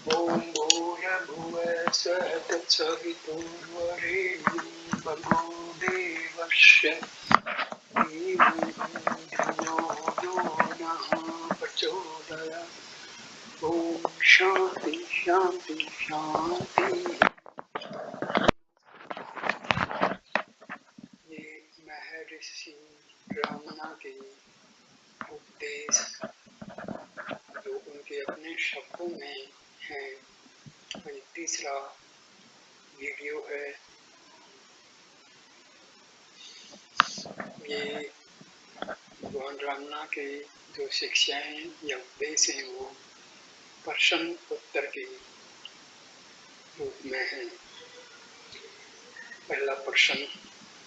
ॐ भूर्भुवः स्वः तत्सवितुर्वरेण्यं भर्गो देवस्य धीमहि धियो यो नः प्रचोदयात्। ॐ शान्ति शान्ति शान्ति। ये महर्षि ब्रह्मा के उपदेश जो उनके अपने शब्दों में हैं, वही तीसरा वीडियो है। ये भगवान रामना के जो शिक्षाएं या उपदेश हैं वो प्रश्न उत्तर के रूप में है। पहला प्रश्न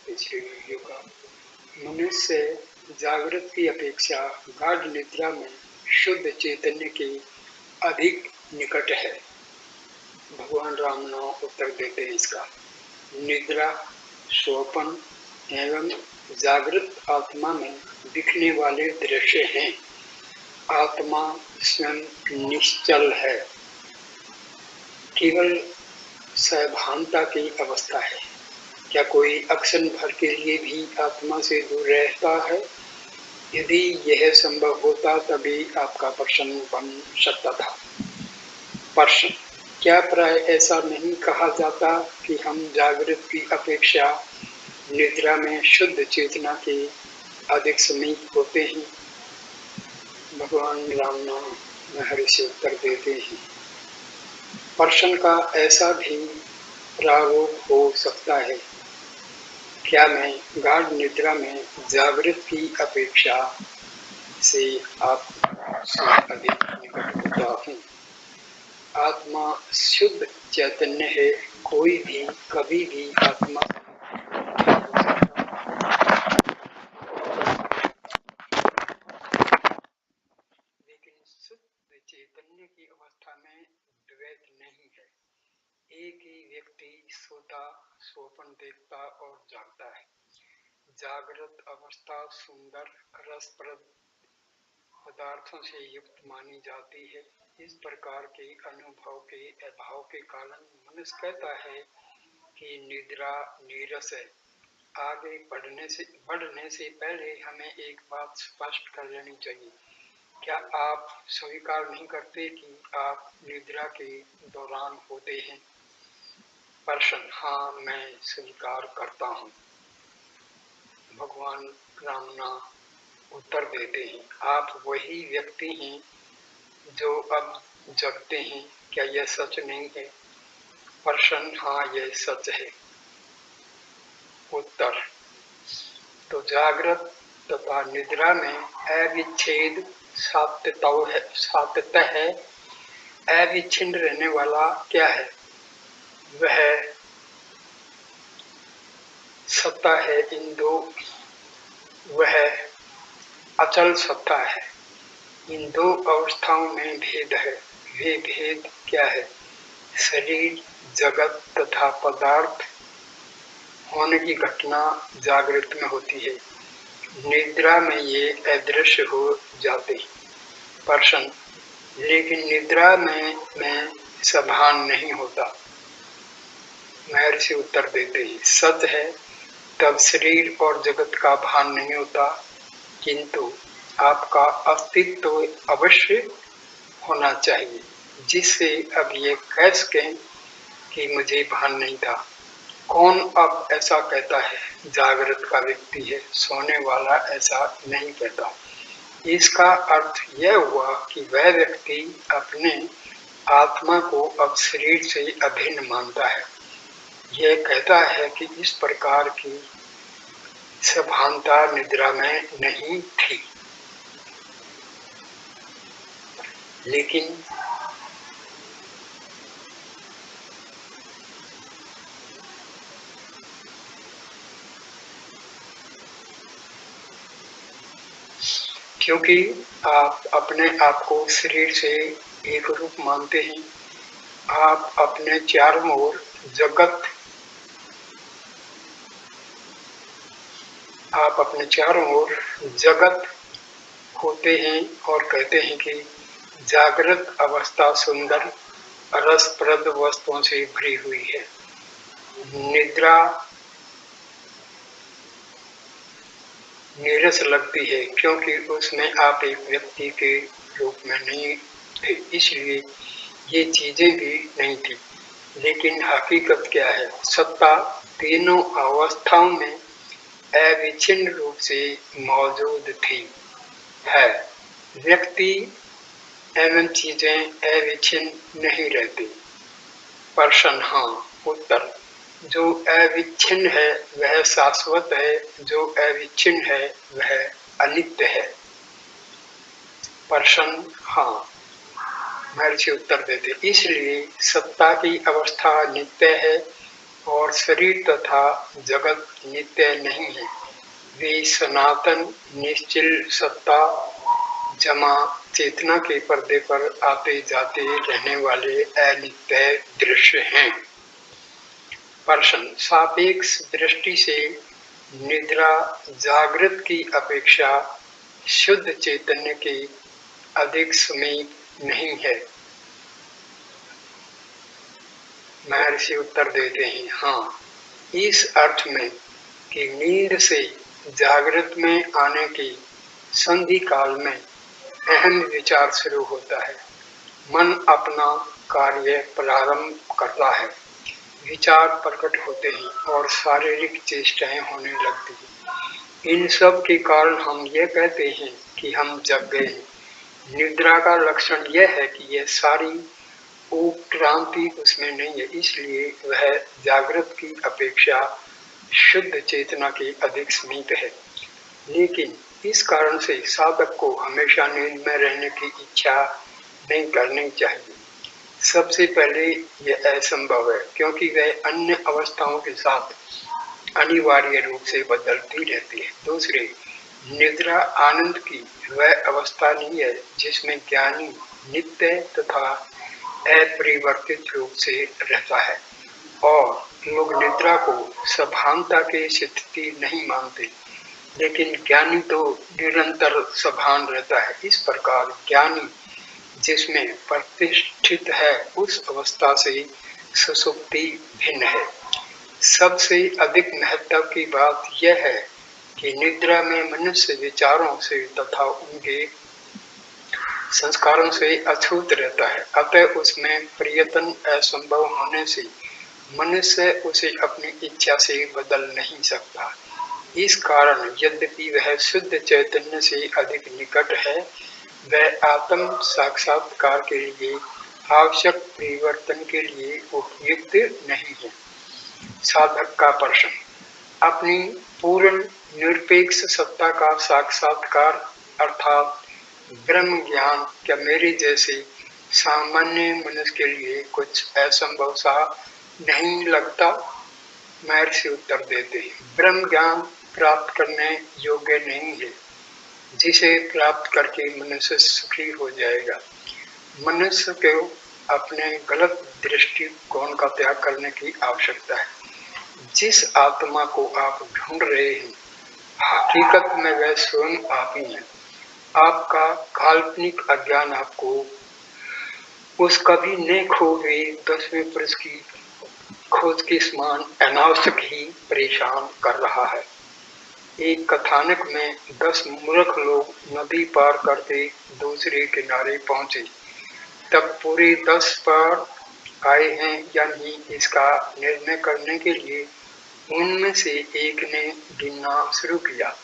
पिछले वीडियो का, मनुष्य जागृत की अपेक्षा गाढ़ निद्रा में शुद्ध चैतन्य के अधिक निकट है। भगवान रामना उत्तर देते हैं इसका। निद्रा, स्वप्न एवं जागृत आत्मा में दिखने वाले दृश्य हैं। आत्मा स्वयं निश्चल है, केवल सभानता की अवस्था है। क्या कोई अक्षण भर के लिए भी आत्मा से दूर रहता है? यदि यह संभव होता तभी आपका प्रश्न बन सकता था। प्रश्न, क्या प्राय ऐसा नहीं कहा जाता कि हम जागृत की अपेक्षा निद्रा में शुद्ध चेतना के अधिक समीप होते हैं? भगवान रामना महर्षि उत्तर देते हैं, प्रश्न का ऐसा भी प्रारूप हो सकता है। क्या मैं गाढ़ निद्रा में जागृत की अपेक्षा से आपसे अधिक निकट होता हूँ? आत्मा शुद्ध चैतन्य है, कोई भी कभी भी आत्मा लेकिन शुद्ध चैतन्य की अवस्था में द्वैत नहीं है। एक ही व्यक्ति सोता, स्वप्न देखता और जागता है। जागृत अवस्था सुंदर रसप्रद पदार्थों से युक्त मानी जाती है। इस प्रकार के अनुभव के अभाव के कारण मनुष्य कहता है कि निद्रा नीरस है। आगे बढ़ने से पहले हमें एक बात स्पष्ट कर लेनी चाहिए। क्या आप स्वीकार नहीं करते कि आप निद्रा के दौरान होते हैं? प्रश्न, हाँ, मैं स्वीकार करता हूँ। भगवान रामना उत्तर देते हैं, आप वही व्यक्ति हैं जो अब जगते हैं। क्या यह सच नहीं है? प्रश्न, हाँ, यह सच है। उत्तर, तो जागृत तथा निद्रा में अविच्छेद सातत्य है। अविच्छिन्न रहने वाला क्या है? वह सत्ता है। वह अचल सत्ता है। इन दो अवस्थाओं में भेद है। वे भेद क्या है? शरीर, जगत तथा पदार्थ होने की घटना जागृत में होती है, निद्रा में ये अदृश्य हो जाते। प्रश्न, लेकिन निद्रा में मैं सभान नहीं होता। महर्षि उत्तर देते हैं, सच है, तब शरीर और जगत का भान नहीं होता, किंतु आपका अस्तित्व अवश्य होना चाहिए, जिससे अब ये कह सकें कि मुझे भान नहीं था। कौन अब ऐसा कहता है? जागृत का व्यक्ति है, सोने वाला ऐसा नहीं कहता। इसका अर्थ यह हुआ कि वह व्यक्ति अपने आत्मा को अब शरीर से अभिन्न मानता है। यह कहता है कि इस प्रकार की सभानता निद्रा में नहीं थी। लेकिन क्योंकि आप अपने आप को शरीर से एक रूप मानते हैं, आप अपने चारों ओर जगत होते हैं और कहते हैं कि जागृत अवस्था सुंदर रसप्रद वस्तुओं से भरी हुई है। निद्रा नीरस लगती है क्योंकि उसमें आप एक व्यक्ति के रूप में नहीं थे, इसलिए ये चीजें भी नहीं थी। लेकिन हकीकत क्या है? सत्ता तीनों अवस्थाओं में अविच्छिन्न रूप से मौजूद थी है। व्यक्ति एवं चीजें अविच्छिन्न नहीं रहती। प्रश्न हाँ। उत्तर, जो अविच्छिन्न है वह शाश्वत है, जो अविच्छिन्न है वह अनित्य है। प्रश्न हाँ। महर्षि उत्तर देते, इसलिए सत्ता की अवस्था नित्य है और शरीर तथा जगत नित्य नहीं है। वे सनातन निश्चल सत्ता जमा चेतना के पर्दे पर आते जाते रहने वाले अनित्य दृश्य हैं। प्रश्न, सापेक्ष दृष्टि से निद्रा जागृत की अपेक्षा शुद्ध चैतन्य के अधिक समीप नहीं है? महर्षि उत्तर देते हैं, हाँ, इस अर्थ में कि नींद से जागृत में आने की संधि काल में अहम विचार शुरू होता है। मन अपना कार्य प्रारंभ करता है, विचार प्रकट होते हैं और शारीरिक चेष्टाएं होने लगती हैं। इन सब के कारण हम ये कहते हैं कि हम जग गए हैं। निद्रा का लक्षण यह है कि यह सारी उत्क्रांति उसमें नहीं है, इसलिए वह जागृत की अपेक्षा शुद्ध चेतना के अधिक समीप है। लेकिन इस कारण से साधक को हमेशा नींद में रहने की इच्छा नहीं करनी चाहिए। सबसे पहले यह असंभव है क्योंकि वह अन्य अवस्थाओं के साथ अनिवार्य रूप से बदलती रहती है। दूसरे, निद्रा आनंद की वह अवस्था नहीं है जिसमें ज्ञानी नित्य तथा अपरिवर्तित रूप से रहता है, और लोग निद्रा को सभानता की स्थिति नहीं मानते, लेकिन ज्ञानी तो निरंतर सभान रहता है। इस प्रकार ज्ञानी जिसमें प्रतिष्ठित है उस अवस्था से सुषुप्ति भिन्न है। सबसे अधिक महत्व की बात यह है कि निद्रा में मनुष्य विचारों से तथा उनके संस्कारों से अछूत रहता है, अतः उसमें प्रयत्न असंभव होने से मनुष्य उसे अपनी इच्छा से बदल नहीं सकता। इस कारण यद्यपि वह शुद्ध चैतन्य से अधिक निकट है, वह आत्म साक्षात्कार के लिए आवश्यक परिवर्तन के लिए उपयुक्त नहीं है। साधक का प्रश्न, अपनी पूर्ण निरपेक्ष सत्ता का साक्षात्कार अर्थात ब्रह्म ज्ञान क्या मेरे जैसे सामान्य मनुष्य के लिए कुछ असंभव सा नहीं लगता? महर्षि उत्तर देते हैं, ब्रह्म ज्ञान प्राप्त करने योग्य नहीं है जिसे प्राप्त करके मनुष्य सुखी हो जाएगा। मनुष्य को अपने गलत दृष्टिकोण का त्याग करने की आवश्यकता है। जिस आत्मा को आप ढूंढ रहे हैं हकीकत में वह स्वयं आप ही है। आपका काल्पनिक अज्ञान आपको उस कभी न खो हुए 10वें पुरुष की खोज के समान अनावश्यक ही परेशान कर रहा है। एक कथानक में 10 मूर्ख लोग नदी पार करके दूसरे किनारे पहुंचे। तब पूरे 10 पार आए हैं या नहीं इसका निर्णय करने के लिए उनमें से एक ने गिनना शुरू किया,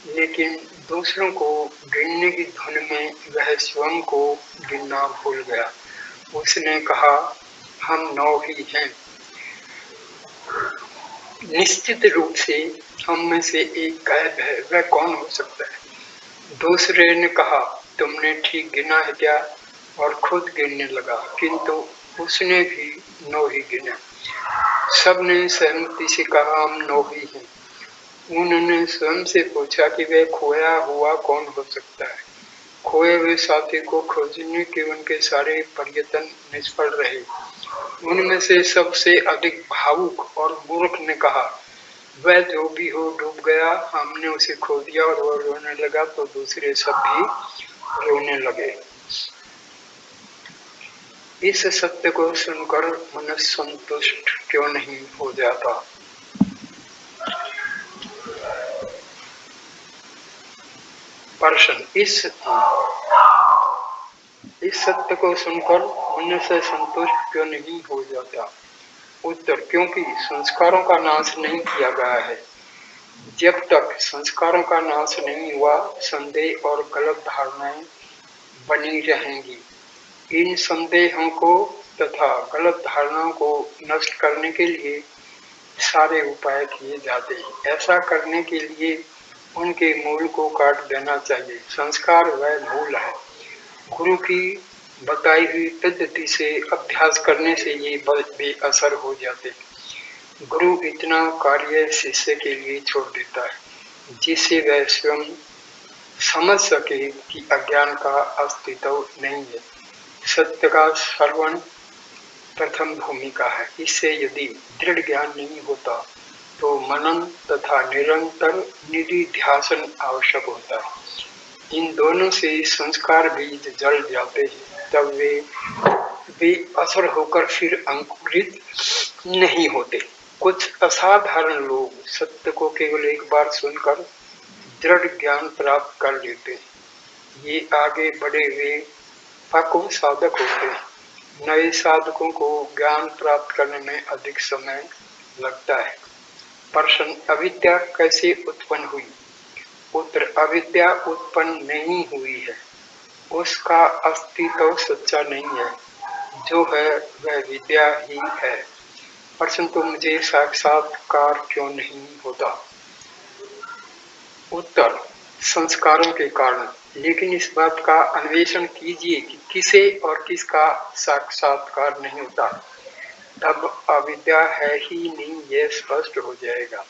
लेकिन दूसरों को गिनने की धुन में वह स्वयं को गिनना भूल गया। उसने कहा, हम 9 ही हैं। निश्चित रूप से हम में से एक गायब है, वह कौन हो सकता है? दूसरे ने कहा, तुमने ठीक गिना है क्या? और खुद गिनने लगा, किंतु उसने भी 9 ही गिना। सबने सहमति से कहा, हम 9 ही हैं। उन्होंने स्वयं से पूछा कि वह खोया हुआ कौन हो सकता है। खोए हुए साथी को खोजने के उनके सारे प्रयत्न निष्फल रहे। उनमें से सबसे अधिक भावुक और मूर्ख ने कहा, वह जो भी हो डूब गया, हमने उसे खो दिया। और वह रोने लगा तो दूसरे सब भी रोने लगे। इस सत्य को सुनकर मन संतुष्ट क्यों नहीं हो जाता? प्रश्न, इस सत्य को सुनकर मन से संतुष्ट क्यों नहीं हो जाता? उत्तर, क्योंकि संस्कारों का नाश नहीं किया गया है। जब तक संस्कारों का नाश नहीं हुआ, संदेह और गलत धारणाएं बनी रहेंगी। इन संदेहों को तथा गलत धारणाओं को नष्ट करने के लिए सारे उपाय किए जाते हैं। ऐसा करने के लिए उनके मूल को काट देना चाहिए। संस्कार वह मूल है। गुरु की बताई हुई पद्धति से अभ्यास करने से ये बेअसर हो जाते हैं। गुरु इतना कार्य शिष्य के लिए छोड़ देता है जिससे वह स्वयं समझ सके कि अज्ञान का अस्तित्व नहीं है। सत्य का श्रवण प्रथम भूमिका है। इससे यदि दृढ़ ज्ञान नहीं होता तो मनन तथा निरंतर निधिध्यासन आवश्यक होता है। इन दोनों से संस्कार बीज जल जाते हैं, तब वे असर होकर फिर अंकुरित नहीं होते। कुछ असाधारण लोग सत्य को केवल एक बार सुनकर दृढ़ ज्ञान प्राप्त कर लेते हैं। ये आगे बढ़े हुए पक्व साधक होते हैं। नए साधकों को ज्ञान प्राप्त करने में अधिक समय लगता है। प्रश्न, अविद्या कैसे उत्पन्न हुई? उत्तर, अविद्या उत्पन्न नहीं हुई है। उसका अस्तित्व सच्चा नहीं है। जो है वह विद्या ही है। प्रश्न, तो मुझे साक्षात्कार क्यों नहीं होता? उत्तर, संस्कारों के कारण। लेकिन इस बात का अन्वेषण कीजिए कि किसे और किसका साक्षात्कार नहीं होता। तब अविद्या है ही नहीं, यह स्पष्ट हो जाएगा।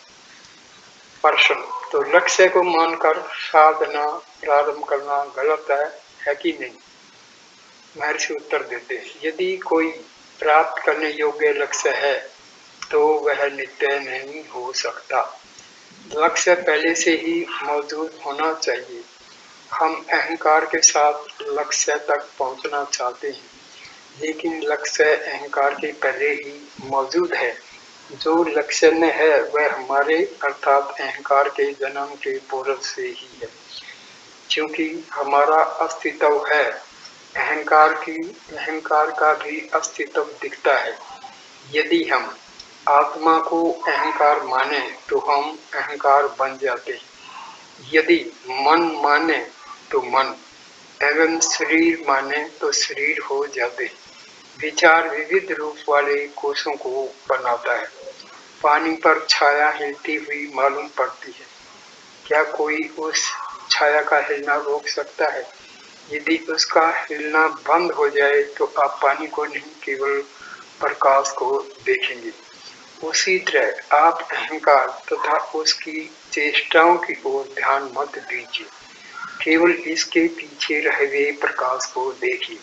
प्रश्न, तो लक्ष्य को मानकर साधना प्रारंभ करना गलत है कि नहीं? महर्षि उत्तर देते हैं, यदि कोई प्राप्त करने योग्य लक्ष्य है तो वह नित्य नहीं हो सकता। लक्ष्य पहले से ही मौजूद होना चाहिए। हम अहंकार के साथ लक्ष्य तक पहुंचना चाहते हैं, लेकिन लक्ष्य अहंकार के पहले ही मौजूद है। जो लक्ष्य में है वह हमारे अर्थात अहंकार के जन्म के पूर्व से ही है। क्योंकि हमारा अस्तित्व है, अहंकार का भी अस्तित्व दिखता है। यदि हम आत्मा को अहंकार माने तो हम अहंकार बन जाते हैं। यदि मन माने तो मन एवं शरीर माने तो शरीर हो जाते हैं। विचार विविध रूप वाले कोशों को बनाता है। पानी पर छाया हिलती हुई मालूम पड़ती है। क्या कोई उस छाया का हिलना रोक सकता है? यदि उसका हिलना बंद हो जाए तो आप पानी को नहीं, केवल प्रकाश को देखेंगे। उसी तरह आप अहंकार तथा उसकी चेष्टाओं की ओर ध्यान मत दीजिए, केवल इसके पीछे रहे हुए प्रकाश को देखिए।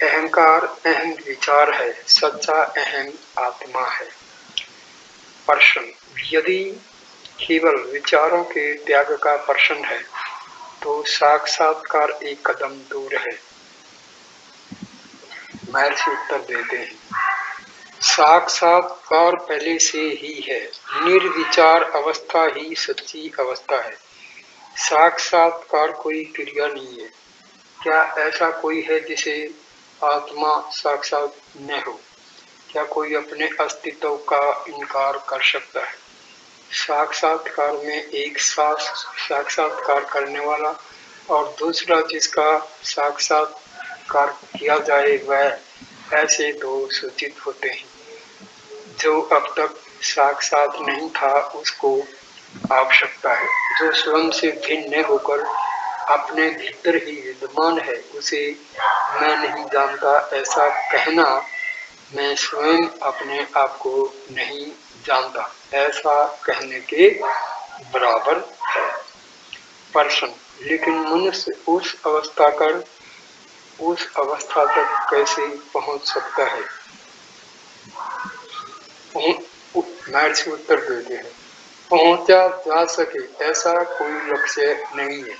अहंकार अहम विचार है, सच्चा अहम आत्मा है। प्रश्न, यदि केवल विचारों के त्याग का प्रश्न है तो साक्षात्कार एक कदम दूर है। महर्षि उत्तर देते हैं, साक्षात्कार पहले से ही है। निर्विचार अवस्था ही सच्ची अवस्था है। साक्षात्कार कोई क्रिया नहीं है। क्या ऐसा कोई है जिसे आत्मा साक्षात न हो? क्या कोई अपने अस्तित्व का इनकार कर सकता है? साक्षात्कार में एक साक्षात्कार करने वाला और दूसरा जिसका साक्षात्कार किया जाए, वह ऐसे दो सूचित होते हैं। जो अब तक साक्षात नहीं था उसको आवश्यकता है। जो स्वयं से भिन्न होकर अपने भीतर ही विद्यमान है उसे मैं नहीं जानता ऐसा कहना मैं स्वयं अपने आप को नहीं जानता ऐसा कहने के बराबर है। प्रश्न, लेकिन मनुष्य उस अवस्था तक कैसे पहुंच सकता है? महर्षि उत्तर देते हैं, पहुंचा जा सके ऐसा कोई लक्ष्य नहीं है।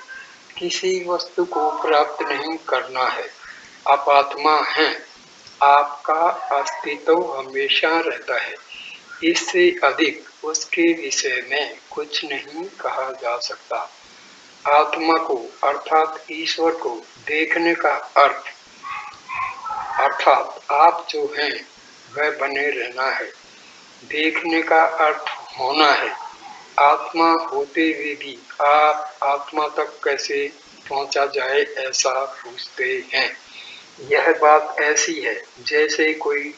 किसी वस्तु को प्राप्त नहीं करना है। आप आत्मा हैं। आपका अस्तित्व हमेशा रहता है। इससे अधिक उसके विषय में कुछ नहीं कहा जा सकता। आत्मा को अर्थात ईश्वर को देखने का अर्थ अर्थात आप जो हैं वह बने रहना है। देखने का अर्थ होना है। आत्मा होते हुए भी आप आत्मा तक कैसे पहुंचा जाए ऐसा पूछते हैं। यह बात ऐसी है जैसे कोई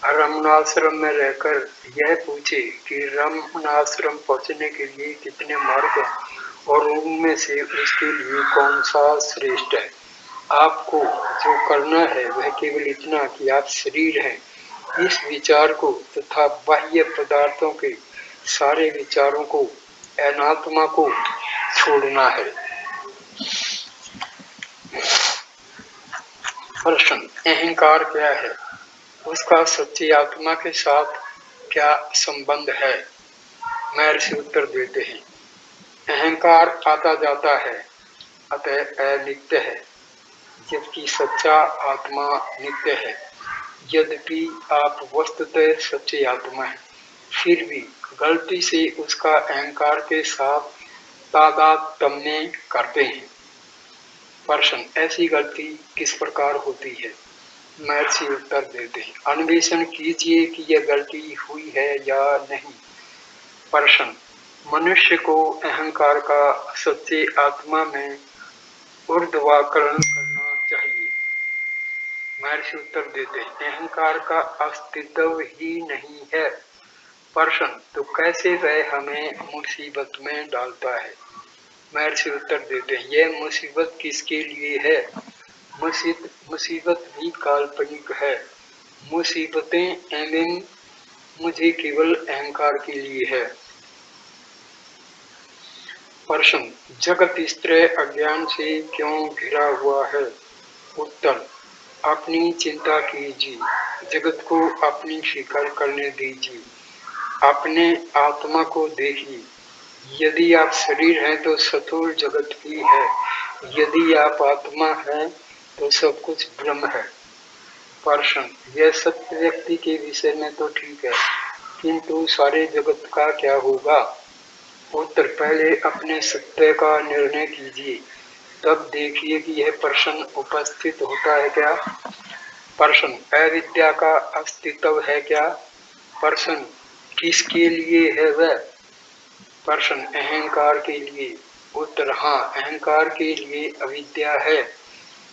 रमणाश्रम में रहकर यह पूछे कि रमणाश्रम पहुंचने के लिए कितने मार्ग हैं और उनमें से उसके लिए कौन सा श्रेष्ठ है। आपको जो करना है वह केवल इतना कि आप शरीर हैं, इस विचार को तथा बाह्य पदार्थों के सारे विचारों को, अनात्मा को छोड़ना है। प्रश्न, अहंकार क्या है? उसका सच्ची आत्मा के साथ क्या संबंध है? महर्षि उत्तर देते हैं, अहंकार आता जाता है, अतः अनित्य है, जबकि सच्चा आत्मा नित्य है। यद्यपि आप वस्तुतः सच्ची आत्मा है, फिर भी गलती से उसका अहंकार के साथ तादात्म्य करते हैं। प्रश्न, ऐसी गलती किस प्रकार होती है? महर्षि उत्तर देते हैं, अन्वेषण कीजिए कि यह गलती हुई है या नहीं। प्रश्न, मनुष्य को अहंकार का सच्चे आत्मा में ऊर्ध्वकरण करना चाहिए। महर्षि उत्तर देते हैं, अहंकार का अस्तित्व ही नहीं है। प्रश्न, तो कैसे वह हमें मुसीबत में डालता है? महर्षि उत्तर देते हैं, यह मुसीबत किसके लिए है? मुसीबत भी काल्पनिक है। मुसीबतें एवं मुझे केवल अहंकार के लिए है। प्रश्न, जगत इस तरह अज्ञान से क्यों घिरा हुआ है? उत्तर, अपनी चिंता कीजिए, जगत को अपनी स्वीकार करने दीजिए, अपने आत्मा को देखिए। यदि आप शरीर हैं तो स्थूल जगत भी है, यदि आप आत्मा हैं तो सब कुछ ब्रह्म है। प्रश्न, यह सत्य व्यक्ति के विषय में तो ठीक है, किंतु सारे जगत का क्या होगा? उत्तर, पहले अपने सत्य का निर्णय कीजिए, तब देखिए कि यह प्रश्न उपस्थित होता है क्या। प्रश्न, अविद्या का अस्तित्व है क्या? प्रश्न, किसके लिए है वह? प्रश्न, अहंकार के लिए। उत्तर, हाँ, अहंकार के लिए अविद्या है।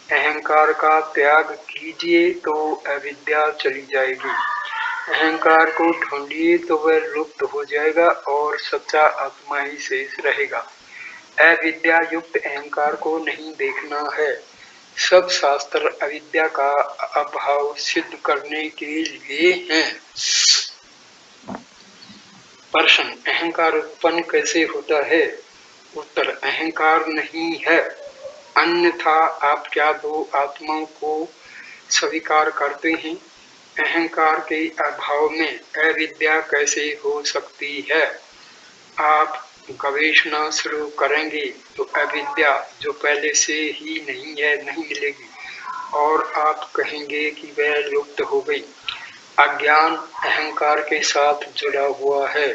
अहंकार का त्याग कीजिए तो अविद्या चली जाएगी। अहंकार को ढूंढिए तो वह लुप्त हो जाएगा और सच्चा आत्मा ही शेष रहेगा। अविद्या युक्त अहंकार को नहीं देखना है। सब शास्त्र अविद्या का अभाव सिद्ध करने के लिए हैं। प्रश्न, अहंकार उत्पन्न कैसे होता है? उत्तर, अहंकार नहीं है, अन्यथा आप क्या दो आत्माओं को स्वीकार करते हैं? अहंकार के अभाव में अविद्या कैसे हो सकती है? आप गवेषणा शुरू करेंगे तो अविद्या जो पहले से ही नहीं है नहीं मिलेगी और आप कहेंगे कि वह लुप्त हो गई। अज्ञान अहंकार के साथ जुड़ा हुआ है।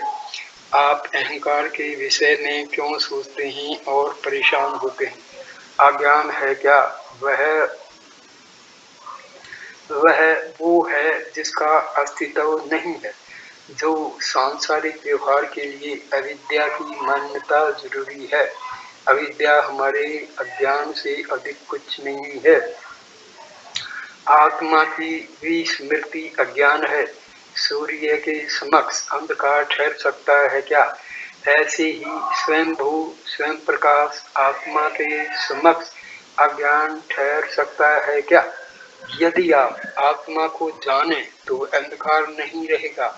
आप अहंकार के विषय में क्यों सोचते हैं और परेशान होते हैं? अज्ञान है क्या? वह वो है जिसका अस्तित्व नहीं है। जो सांसारिक व्यवहार के लिए अविद्या की मान्यता जरूरी है। अविद्या हमारे अज्ञान से अधिक कुछ नहीं है। आत्मा की विस्मृति अज्ञान है। सूर्य के समक्ष अंधकार ठहर सकता है क्या? ऐसे ही स्वयं प्रकाश आत्मा के समक्ष अज्ञान ठहर सकता है क्या? यदि आप आत्मा को जाने तो अंधकार नहीं रहेगा,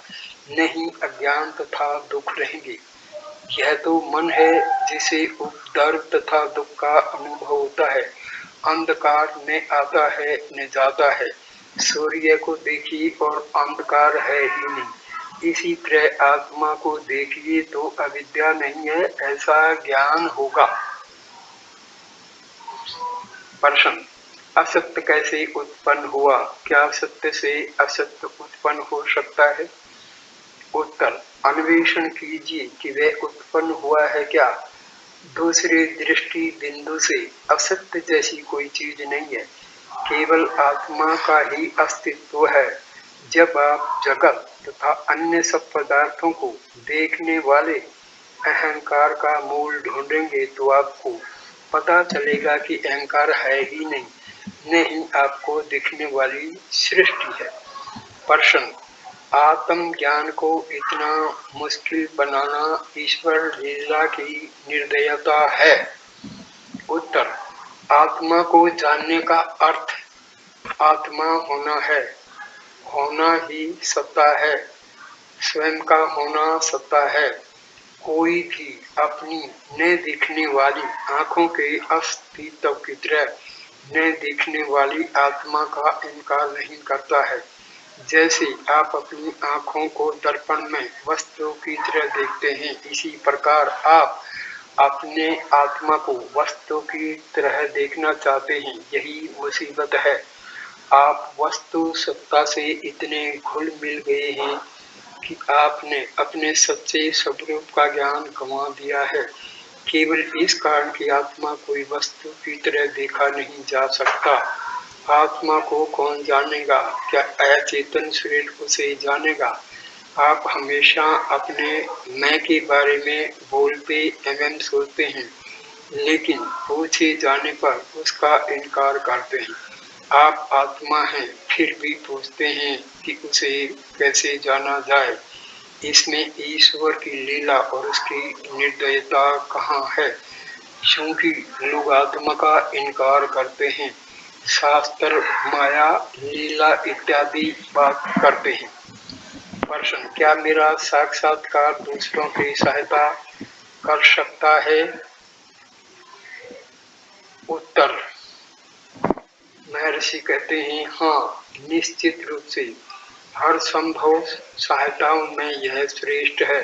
नहीं अज्ञान तथा दुख रहेंगे। यह तो मन है जिसे उपद्रव तथा दुख का अनुभव होता है। अंधकार न आता है न जाता है। सूर्य को देखिए और अंधकार है ही नहीं। इसी तरह आत्मा को देखिए तो अविद्या नहीं है ऐसा ज्ञान होगा। प्रश्न, असत्य कैसे उत्पन्न हुआ? क्या सत्य से असत्य उत्पन्न हो सकता है? उत्तर, अन्वेषण कीजिए कि वह उत्पन्न हुआ है क्या। दूसरे दृष्टि बिंदु से असत्य जैसी कोई चीज नहीं है, केवल आत्मा का ही अस्तित्व है। जब आप जगत तथा अन्य सब पदार्थों को देखने वाले अहंकार का मूल ढूंढेंगे तो आपको पता चलेगा कि अहंकार है ही नहीं, न ही आपको दिखने वाली सृष्टि है। प्रश्न, आत्म ज्ञान को इतना मुश्किल बनाना ईश्वर लीला की निर्दयता है। उत्तर, आत्मा को जानने का अर्थ आत्मा होना है। होना ही सत्ता है, स्वयं का होना सत्ता है। कोई भी अपनी न दिखने वाली आंखों के अस्तित्व की तरह न दिखने वाली आत्मा का इनकार नहीं करता है। जैसे आप अपनी आंखों को दर्पण में वस्तु की तरह देखते हैं, इसी प्रकार आप अपने आत्मा को वस्तु की तरह देखना चाहते हैं। यही मुसीबत है। आप वस्तु सत्ता से इतने घुल मिल गए हैं कि आपने अपने सच्चे स्वरूप का ज्ञान गंवा दिया है। केवल इस कारण कि आत्मा कोई वस्तु की तरह देखा नहीं जा सकता। आत्मा को कौन जानेगा? क्या अचेतन शरीर उसे जानेगा? आप हमेशा अपने मैं के बारे में बोलते एवं सोचते हैं, लेकिन पूछे जाने पर उसका इनकार करते हैं। आप आत्मा हैं, फिर भी पूछते हैं कि उसे कैसे जाना जाए। इसमें ईश्वर की लीला और उसकी निर्दयता कहाँ है? क्योंकि लोग आत्मा का इनकार करते हैं, शास्त्र माया लीला इत्यादि बात करते हैं। प्रश्न, क्या मेरा साक्षात्कार दूसरों की सहायता कर सकता है? उत्तर, महर्षि कहते हैं, हाँ, निश्चित रूप से हर संभव सहायताओं में यह श्रेष्ठ है,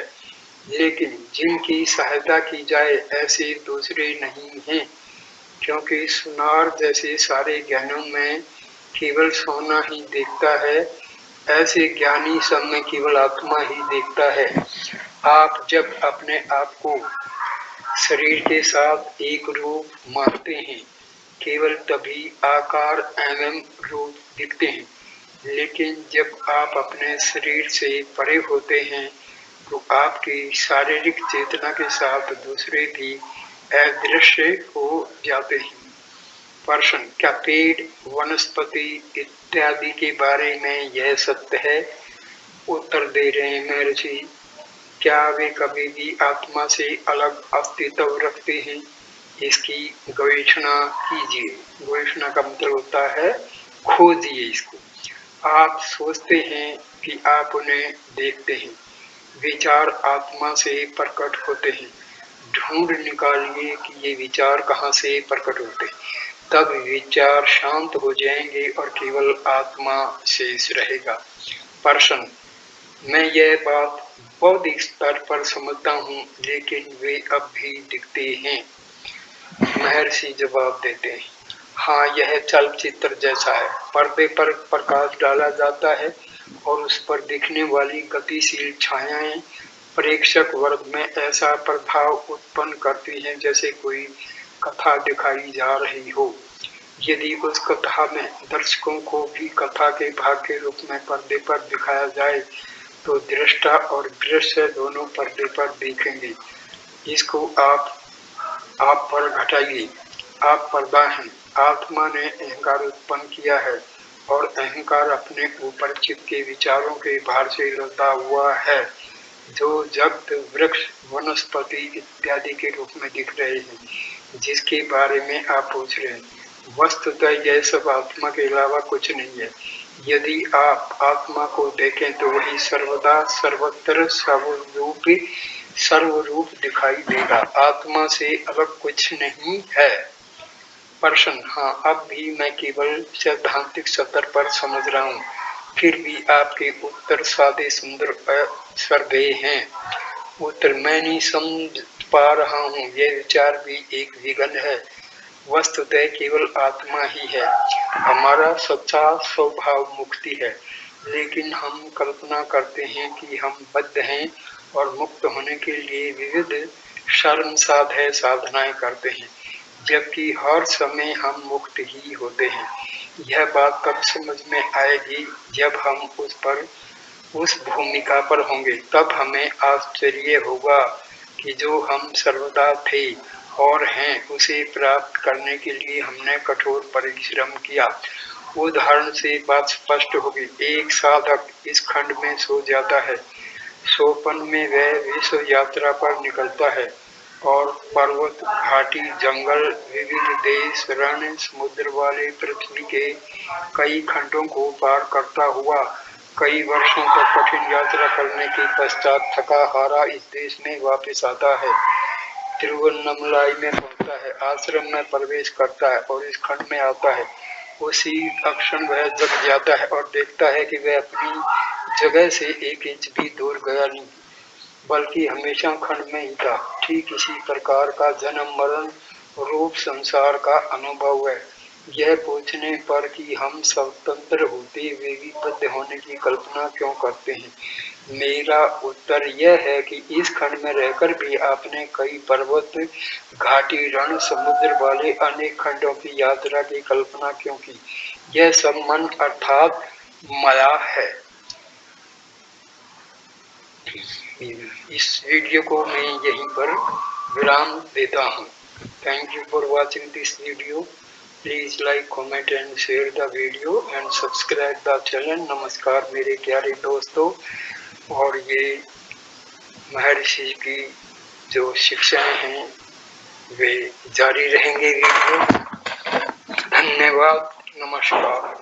लेकिन जिनकी सहायता की जाए ऐसे दूसरे नहीं हैं, क्योंकि सुनार जैसे सारे ज्ञानों में केवल सोना ही देखता है, ऐसे ज्ञानी सब में केवल आत्मा ही देखता है। आप जब अपने आप को शरीर के साथ एक रूप मानते हैं, केवल तभी आकार एवं रूप दिखते हैं, लेकिन जब आप अपने शरीर से परे होते हैं तो आपकी शारीरिक चेतना के साथ दूसरे भी अदृश्य हो जाते हैं। प्रश्न, क्या पेड़ वनस्पति इत्यादि के बारे में यह सत्य है? उत्तर दे रहे हैं महर्षि, क्या वे कभी भी आत्मा से अलग अस्तित्व रखते हैं? इसकी गवेषणा कीजिए। गवेषणा का मतलब होता है खोजिए इसको। आप सोचते हैं कि आप उन्हें देखते हैं, विचार आत्मा से प्रकट होते हैं। ढूंढ निकालिए कि ये विचार कहाँ से प्रकट होते हैं, तब विचार शांत हो जाएंगे और केवल आत्मा शेष रहेगा। प्रश्न, मैं यह बात बौद्धिक स्तर पर समझता हूँ, लेकिन वे अब भी दिखते हैं। महर्षि जवाब देते हैं, हाँ, यह चलचित्र जैसा है। पर्दे पर प्रकाश डाला जाता है और उस पर दिखने वाली गतिशील छायाएं प्रेक्षक वर्ग में ऐसा प्रभाव उत्पन्न करती हैं जैसे कोई कथा दिखाई जा रही हो। यदि उस कथा में दर्शकों को भी कथा के भाग के रूप में पर्दे पर दिखाया जाए तो दृष्टा और दृश्य दोनों पर्दे पर दिखेंगे। इसको आप पर घटाइए। आप पर्दा हैं। आत्मा ने अहंकार उत्पन्न किया है और अहंकार अपने ऊपर चित्त के विचारों के भार से लदा हुआ है, जो जगत वृक्ष वनस्पति इत्यादि के रूप में दिख रहे हैं, जिसके बारे में आप पूछ रहे हैं। वस्तुतः यह सब आत्मा के अलावा कुछ नहीं है। यदि आप आत्मा को देखें तो वही सर्वदा सर्वत्र सर्वरूप दिखाई देगा। आत्मा से अलग कुछ नहीं है। प्रश्न, हाँ, अब भी मैं केवल सैद्धांतिक स्तर पर समझ रहा हूँ, फिर भी आपके उत्तर सादे सुंदर अश्रद्धेय हैं। उत्तर, मैं नहीं समझ पा रहा हूँ, यह विचार भी एक विघ्न है। वस्तुतः केवल आत्मा ही है। हमारा सच्चा स्वभाव मुक्ति है, लेकिन हम कल्पना करते हैं कि हम बद्ध हैं और मुक्त होने के लिए विविध शर्मसाध्य साधनाएं करते हैं, जबकि हर समय हम मुक्त ही होते हैं। यह बात तब समझ में आएगी जब हम उस भूमिका पर होंगे। तब हमें आश्चर्य होगा कि जो हम सर्वदा थे और हैं, उसे प्राप्त करने के लिए हमने कठोर परिश्रम किया। उदाहरण से बात स्पष्ट होगी। एक साधक इस खंड में सो जाता है। सोपन में वह विश्व यात्रा पर निकलता है और पर्वत, घाटी, जंगल, विविध देश, रण, समुद्र वाले पृथ्वी के कई खंडों को पार करता हुआ कई वर्षों तक कठिन यात्रा करने के पश्चात थका हारा इस देश में वापस आता है। तिरुवन्नमलाई में पहुंचता है, आश्रम में प्रवेश करता है और इस खंड में आता है। उसी क्षण वह जग जाता है और देखता है कि वह अपनी जगह से एक इंच भी दूर गया नहीं, बल्कि हमेशा खंड में ही था। ठीक इसी प्रकार का जन्म मरण रूप संसार का अनुभव है। यह पूछने पर कि हम स्वतंत्र होते हुए भी बद्ध होने की कल्पना क्यों करते हैं, मेरा उत्तर यह है कि इस खंड में रहकर भी आपने कई पर्वत, घाटी, रण, समुद्र वाले अनेक खंडों की यात्रा की कल्पना क्यों की। यह सब मन अर्थात माया है। इस वीडियो को मैं यहीं पर विराम देता हूँ। Thank you for watching this video. Please like, comment and share the video and subscribe the channel. नमस्कार मेरे प्यारे दोस्तों। और ये महर्षि की जो शिक्षाएं हैं वे जारी रहेंगे वीडियो। धन्यवाद, नमस्कार।